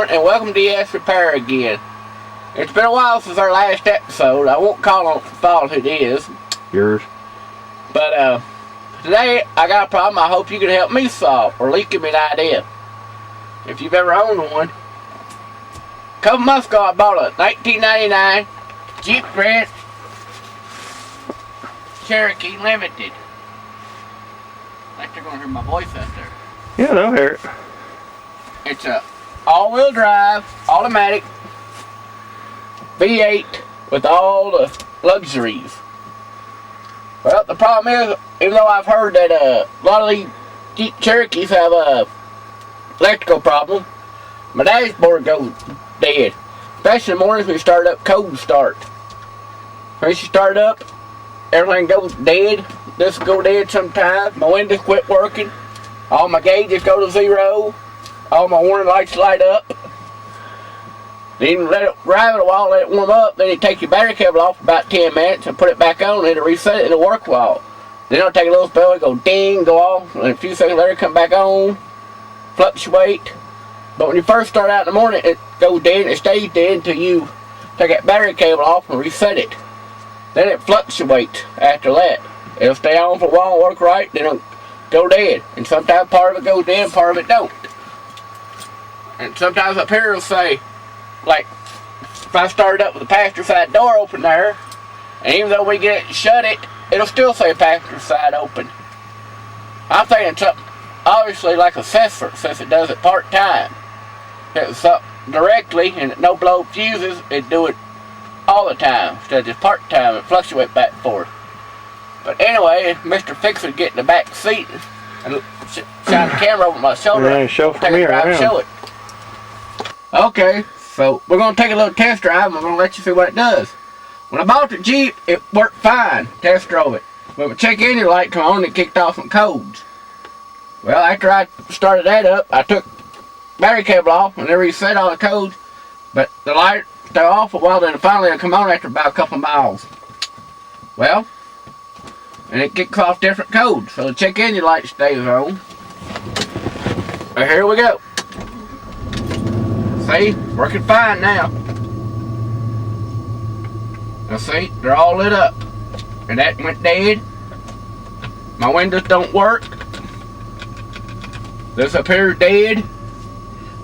morning and welcome to Yes Repair again. It's been a while since our last episode. I won't call on fault who it is. Yours. But today I got a problem I hope you can help me solve, or at least give me an idea. If you've ever owned one. A couple months ago I bought a 1999 Jeep Grand Cherokee Limited. I think they're going to hear my voice out there. Yeah, they'll hear it. It's a all-wheel drive, automatic, V8 with all the luxuries. Well, the problem is, even though I've heard that a lot of these Jeep Cherokees have a electrical problem, my dashboard goes dead. Especially in the mornings when you start up cold start. Once you start up, everything goes dead. This will go dead sometimes. My windows quit working. All my gauges go to zero. All my warning lights light up. Then let it drive it a while, let it warm up. Then you take your battery cable off for about 10 minutes and put it back on, and it'll reset it and it'll work a while. Then it'll take a little spell, it'll go ding, go off, and a few seconds later come back on, fluctuate. But when you first start out in the morning, it goes dead and it stays dead until you take that battery cable off and reset it. Then it fluctuates after that. It'll stay on for a while and work right, then it'll go dead. And sometimes part of it goes dead and part of it don't. And sometimes up here it'll say, like, if I started up with the passenger side door open there, and even though we get it and shut it, it'll still say passenger side open. I'm thinking something, obviously like a sensor, since it does it part-time. If it was something directly and no blow fuses, it'd do it all the time, instead of just part-time, it fluctuate back and forth. But anyway, Mr. Fixer get in the back seat and shine the camera over my shoulder. Yeah, show from here around. Show it. Okay, so we're going to take a little test drive and we're going to let you see what it does. When I bought the Jeep, it worked fine. Test drove it. When my check engine light come on, it kicked off some codes. Well, after I started that up, I took battery cable off and it reset all the codes, but the light stayed off a while, then finally it'll come on after about a couple miles. Well, and it kicks off different codes, so the check engine light stays on. But here we go. See, working fine now. Now see, they're all lit up. And that went dead. My windows don't work. This up here is dead.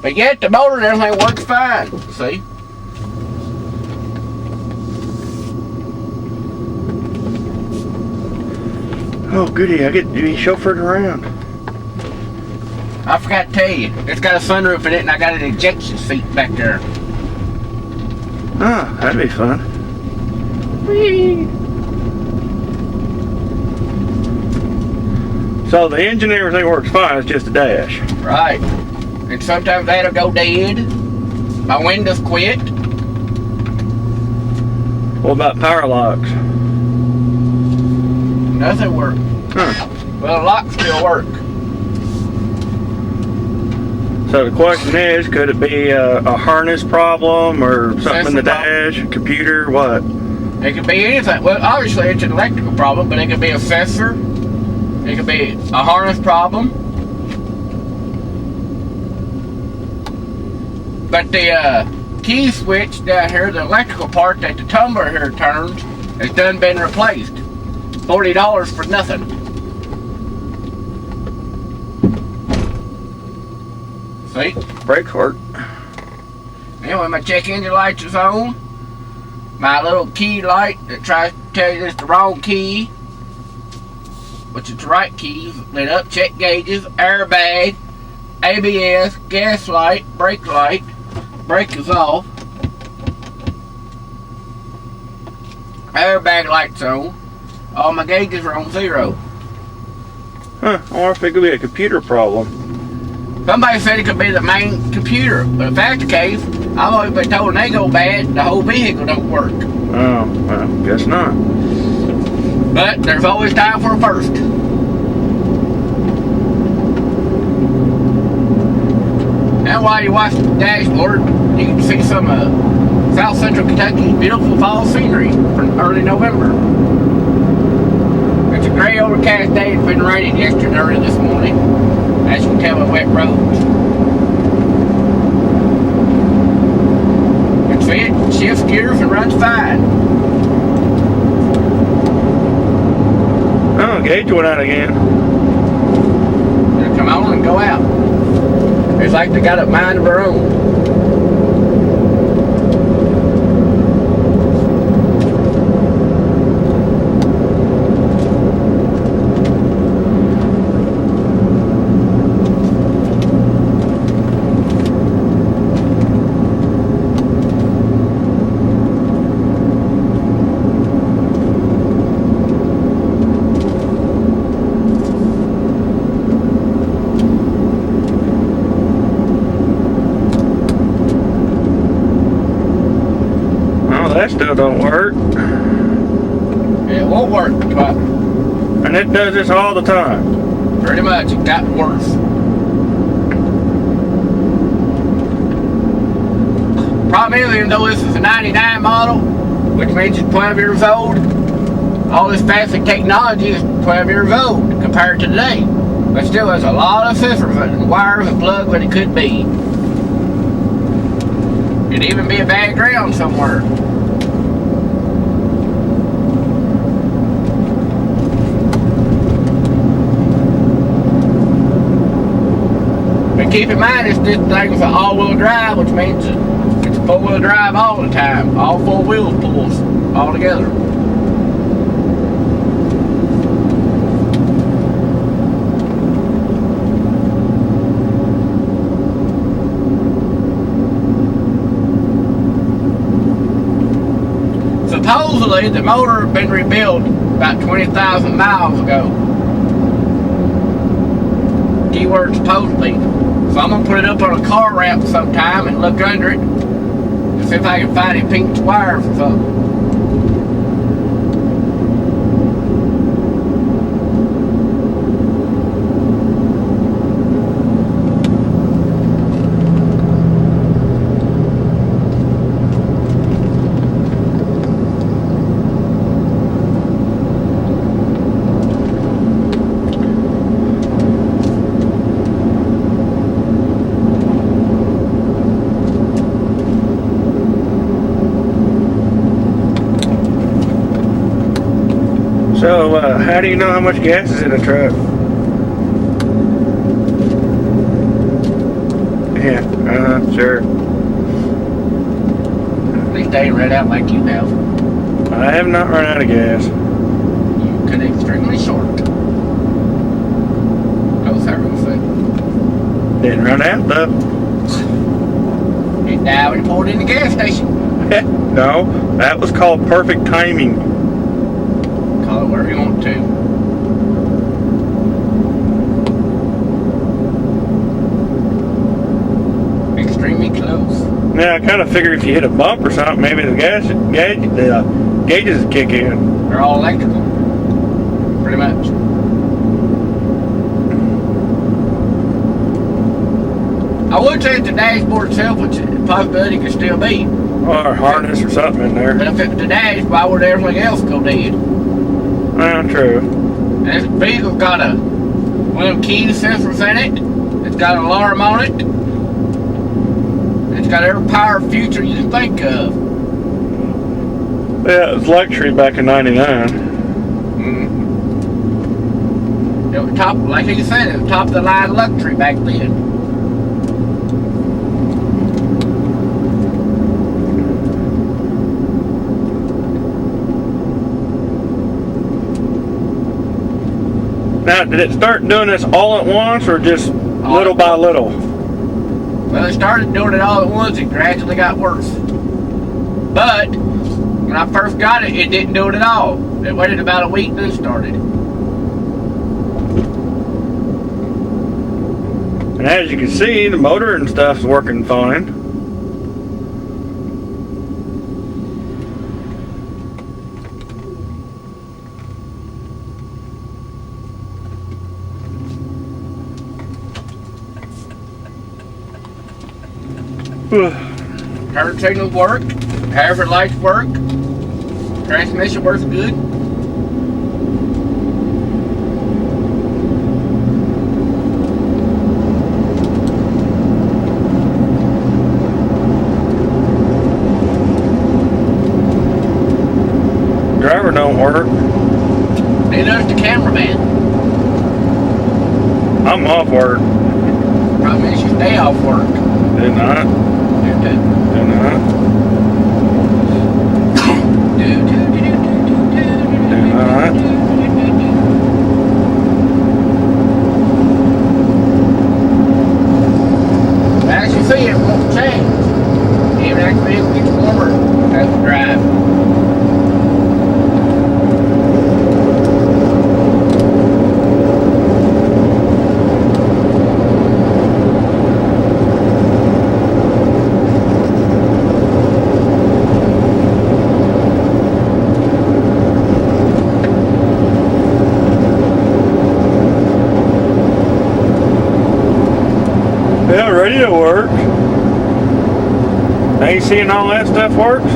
But yet the motor and everything works fine. See? Oh, goody, I get to be chauffeured around. I forgot to tell you, it's got a sunroof in it and I got an ejection seat back there. Oh, that'd be fun. Whee! So the engine and everything works fine, it's just a dash. Right. And sometimes that'll go dead. My windows quit. What about power locks? Nothing worked. Huh. Well, the locks still work. So the question is, could it be a harness problem or something in the dash, computer, what? It could be anything. Well, obviously it's an electrical problem, but it could be a sensor. It could be a harness problem. But the key switch down here, the electrical part that the tumbler here turns, has done been replaced. $40 for nothing. See? Brakes work. Anyway, my check engine light is on. My little key light that tries to tell you it's the wrong key, which is the right key, lit up. Check gauges, airbag, ABS, gas light, brake light. Brake is off. Airbag light's on. All my gauges are on zero. Huh, I wonder if it could be a computer problem. Somebody said it could be the main computer, but if that's the case, I've always been told when they go bad, the whole vehicle don't work. Oh, well, guess not. But there's always time for a first. And while you watch the dashboard, you can see some South Central Kentucky's beautiful fall scenery from early November. It's a gray overcast day. It's been raining yesterday and early this morning. As you can tell, with wet roads. years and runs fine. Oh, gauge went out again. They'll come on and go out. It's like they got a mind of their own. That still don't work. It won't work, but And it does this all the time. pretty much it got worse. Problem is, even though this is a 99 model, which means it's 12 years old, all this fancy technology is 12 years old compared to today. But still, there's a lot of sensors and wires and plugs that it could be. It'd even be a bad ground somewhere. But keep in mind, this thing's an all-wheel drive, which means it's four-wheel drive all the time. All four wheels pulls all together. Supposedly, the motor had been rebuilt about 20,000 miles ago. Keyword supposedly. So I'm gonna put it up on a car ramp sometime and look under it to see if I can find any pink wires or something. So, how do you know how much gas is in a truck? Yeah, sure. At least they ain't ran out like you have. I have not run out of gas. You cut extremely short. Go service. Didn't run out though. And now we pulled in the gas station. No, that was called perfect timing. Call it whatever you want to. Extremely close. Yeah, I kind of figured if you hit a bump or something, maybe the gauges would kick in. They're all electrical. Pretty much. I would say the dashboard itself, which a possibility could still be. Or a harness or something in there. But if it was the dash, why would everything else go dead? True. And this vehicle's got one of them key sensors in it. It's got an alarm on it. It's got every power feature you can think of. Yeah, it was luxury back in '99. It was top, like you said, it was top of the line luxury back then. Now, did it start doing this all at once or just little by little? Well, it started doing it all at once. It gradually got worse. But when I first got it, it didn't do it at all. It waited about a week, then started. And as you can see, the motor and stuff's working fine. Turn signals work. Hazard lights work. Transmission works good. Problem is you stay off work. Do not. Do not. Do not. As you see, it won't change. Even after it gets warmer as we drive. Yeah, radio works. AC and all that stuff works.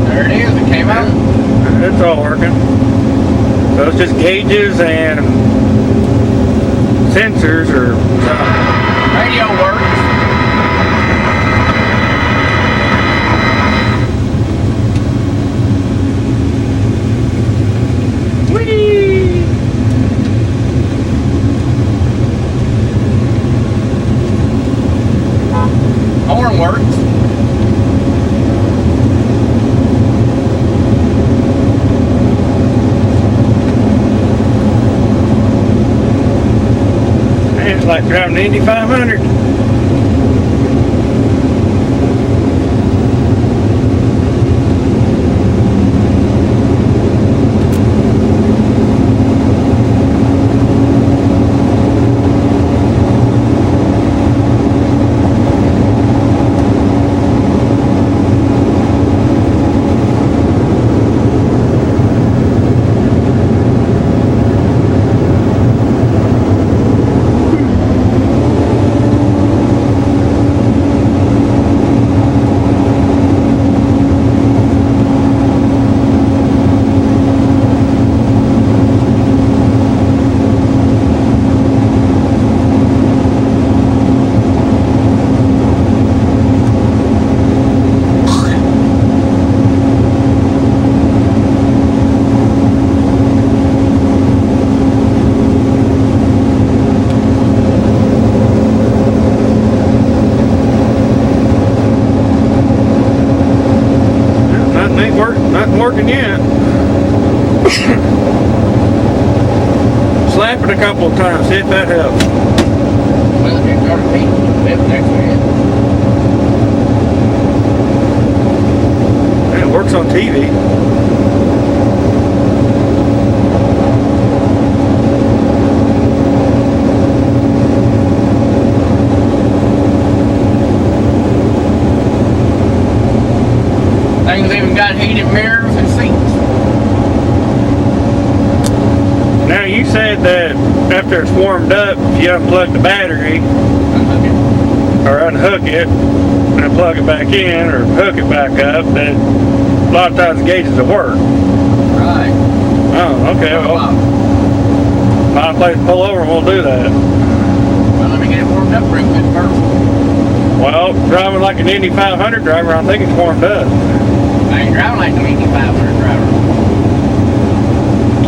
There it is, it came out. It's all working. So it's just gauges and sensors or something. Radio works. Whee! Horn works. Man, it's like driving the Indy 500. Nothing working yet. Slap it a couple of times, see if that helps. Well, if you're going to beat it, next week. It works on TV. Things even got heated mirrors and seats. Now you said that after it's warmed up, if you unplug the battery or unhook it and plug it back in or hook it back up, that a lot of times the gauges will work. Right. Oh, okay. Well, my place pull over and we'll do that. Well, let me get it warmed up real good first. Well, driving like an Indy 500 driver, I think it's warmed up. I ain't driving like an Indy 500 driver.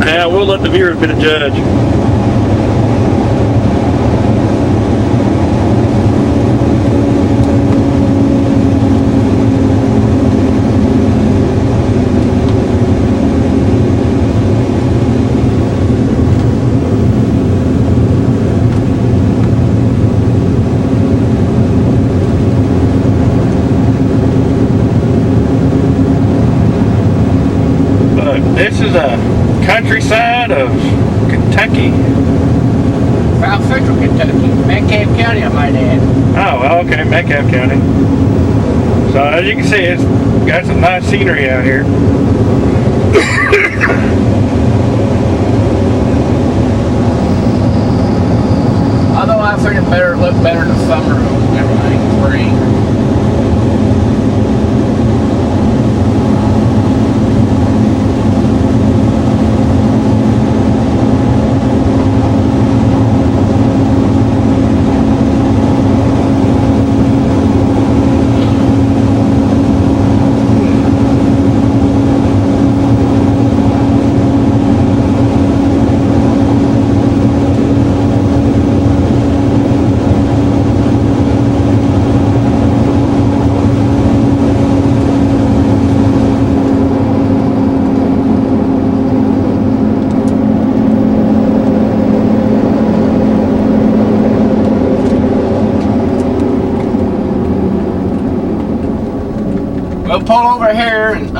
Yeah, we'll let the viewers be the judge. This is a countryside of Kentucky. South Central Kentucky, Metcalfe County, I might add. Oh, well, okay, Metcalfe County. So as you can see, it's got some nice scenery out here. Although I think it better look better in the summer and everything, spring.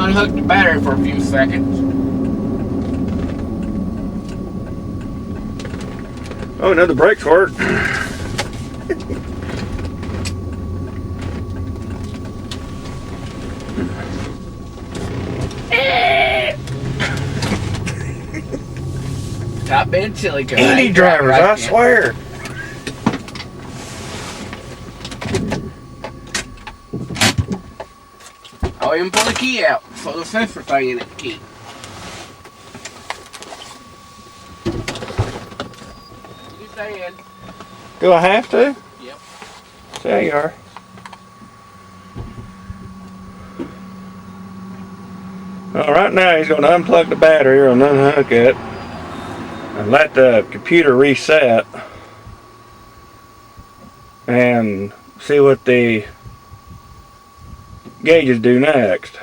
unhook the battery for a few seconds. Oh, now the brakes work. Stop being silly, cause Any drivers, I swear. I'll even pull the key out for the sensor thing in the key. You saying? Do I have to? Yep. There you are. Well, right now he's going to unplug the battery and unhook it and let the computer reset and see what the gauges do next.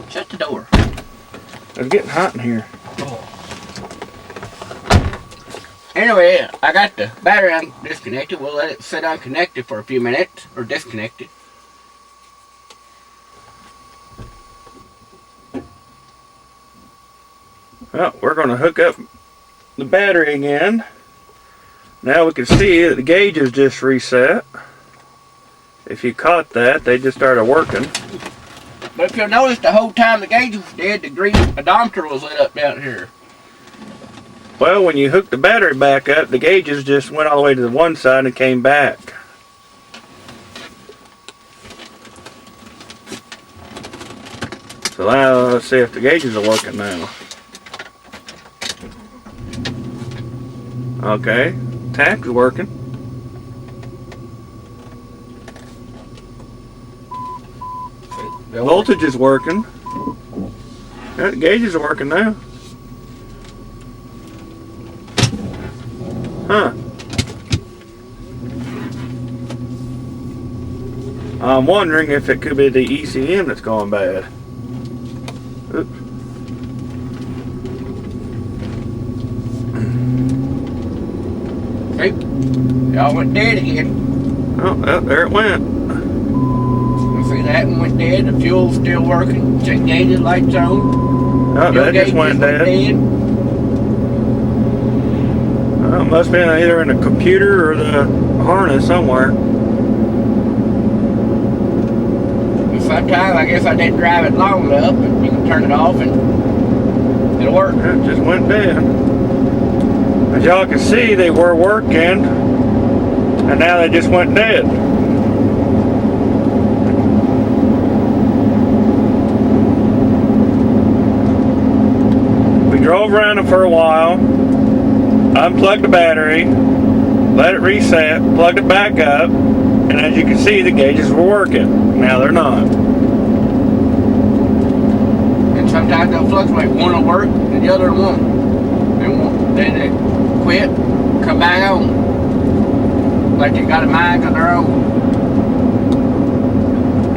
Shut the door. It's getting hot in here. Oh. Anyway, I got the battery disconnected. We'll let it sit unconnected for a few minutes, or disconnected. Well, we're going to hook up the battery again. Now we can see that the gauges just reset. If you caught that, they just started working. But if you'll notice, the whole time the gauge was dead, the green odometer was lit up down here. Well, when you hook the battery back up, the gauges just went all the way to the one side and came back. So now let's see if the gauges are working now. Okay, tap's working. Voltage is working. Yeah, the gauges are working now. Huh. I'm wondering if it could be the ECM that's going bad. Oops. See? Y'all went dead again. Oh, there it went. You see that one went dead? The fuel's still working. Check gauges, lights on. Oh, that just went dead. It must have been either in the computer or the harness somewhere. Sometimes I guess I didn't drive it long enough, but you can turn it off and it'll work. It just went dead. As y'all can see, they were working, and now they just went dead. We drove around them for a while, unplugged the battery, let it reset, plugged it back up, and as you can see, the gauges were working. Now they're not. And sometimes they'll fluctuate. One will work and the other won't. Then they quit, come back on. Like they got a mind of their own.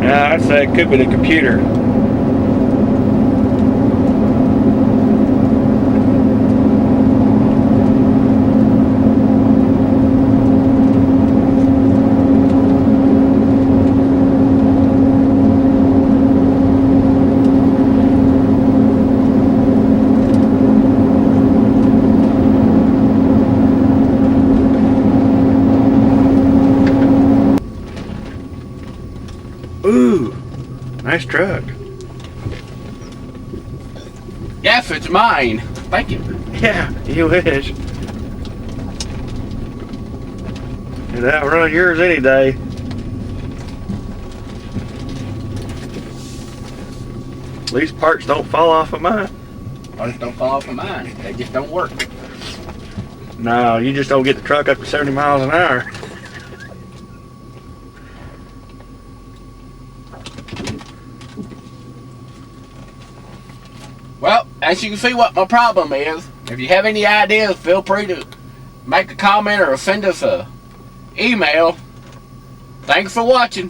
Yeah, I'd say it could be the computer. Ooh, nice truck. Yes, it's mine. Thank you. Yeah, you wish. You'd outrun yours any day. At least parts don't fall off of mine. Parts don't fall off of mine. They just don't work. No, you just don't get the truck up to 70 miles an hour. Well, as you can see what my problem is, if you have any ideas, feel free to make a comment or send us a email. Thanks for watching.